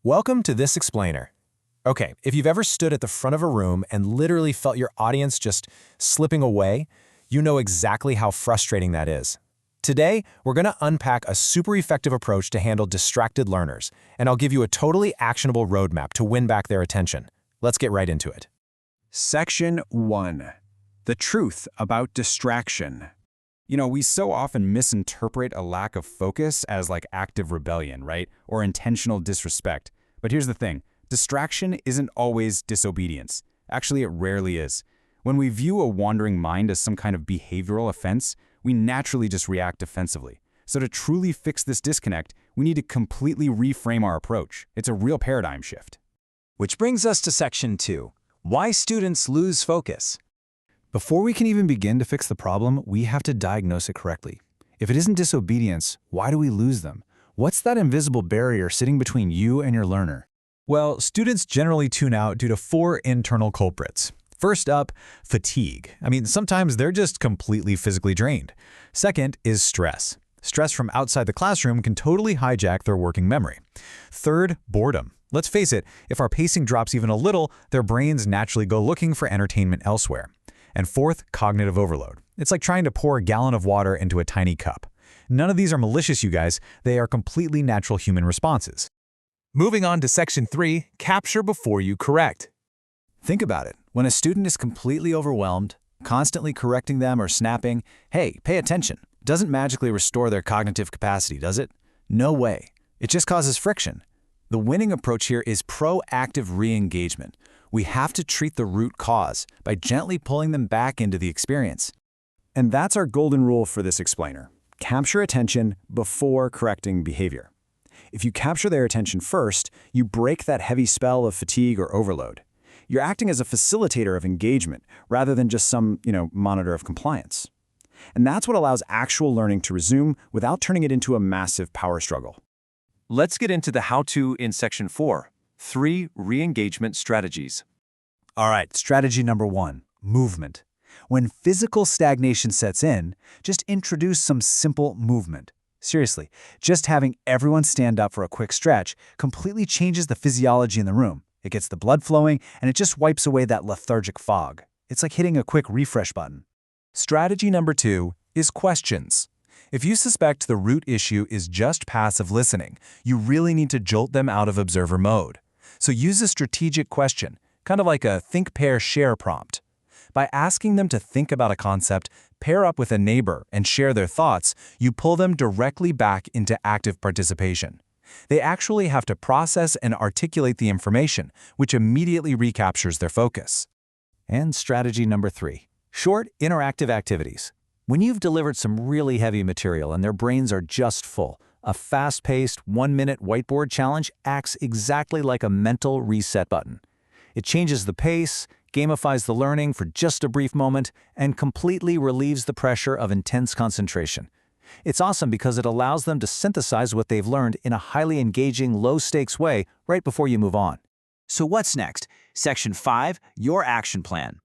Welcome to This Explainer. Okay, if you've ever stood at the front of a room and literally felt your audience just slipping away, you know exactly how frustrating that is. Today, we're going to unpack a super effective approach to handle distracted learners, and I'll give you a totally actionable roadmap to win back their attention. Let's get right into it. Section 1. The truth about distraction. We so often misinterpret a lack of focus as like active rebellion, right? Or intentional disrespect. But here's the thing. Distraction isn't always disobedience. Actually, it rarely is. When we view a wandering mind as some kind of behavioral offense, we naturally just react defensively. So to truly fix this disconnect, we need to completely reframe our approach. It's a real paradigm shift. Which brings us to Section 2. Why students lose focus. Before we can even begin to fix the problem, we have to diagnose it correctly. If it isn't disobedience, why do we lose them? What's that invisible barrier sitting between you and your learner? Well, students generally tune out due to 4 internal culprits. First up, fatigue. Sometimes they're just completely physically drained. Second is stress. Stress from outside the classroom can totally hijack their working memory. Third, boredom. Let's face it, if our pacing drops even a little, their brains naturally go looking for entertainment elsewhere. And fourth, cognitive overload. It's like trying to pour a gallon of water into a tiny cup. None of these are malicious, you guys. They are completely natural human responses. Moving on to Section 3, capture before you correct. Think about it. When a student is completely overwhelmed, constantly correcting them or snapping, "Hey, pay attention," doesn't magically restore their cognitive capacity, does it? No way. It just causes friction. The winning approach here is proactive re-engagement. We have to treat the root cause by gently pulling them back into the experience. And that's our golden rule for this explainer. Capture attention before correcting behavior. If you capture their attention first, you break that heavy spell of fatigue or overload. You're acting as a facilitator of engagement rather than just some, monitor of compliance. And that's what allows actual learning to resume without turning it into a massive power struggle. Let's get into the how-to in Section 4, 3 re-engagement strategies. All right, strategy number 1, movement. When physical stagnation sets in, just introduce some simple movement. Seriously, just having everyone stand up for a quick stretch completely changes the physiology in the room. It gets the blood flowing, and it just wipes away that lethargic fog. It's like hitting a quick refresh button. Strategy number 2 is questions. If you suspect the root issue is just passive listening, you really need to jolt them out of observer mode. So use a strategic question, kind of like a think, pair, share prompt. By asking them to think about a concept, pair up with a neighbor, and share their thoughts, you pull them directly back into active participation. They actually have to process and articulate the information, which immediately recaptures their focus. And strategy number 3, short, interactive activities. When you've delivered some really heavy material and their brains are just full, a fast-paced, 1-minute whiteboard challenge acts exactly like a mental reset button. It changes the pace, gamifies the learning for just a brief moment, and completely relieves the pressure of intense concentration. It's awesome because it allows them to synthesize what they've learned in a highly engaging, low-stakes way right before you move on. So what's next? Section 5, your action plan.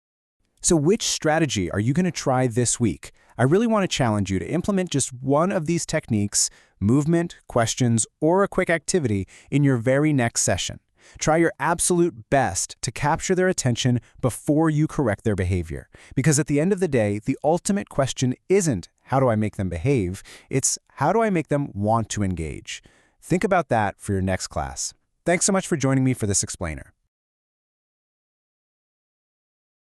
So which strategy are you going to try this week? I really want to challenge you to implement just one of these techniques, movement, questions, or a quick activity in your very next session. Try your absolute best to capture their attention before you correct their behavior. Because at the end of the day, the ultimate question isn't, how do I make them behave? It's, how do I make them want to engage? Think about that for your next class. Thanks so much for joining me for this explainer.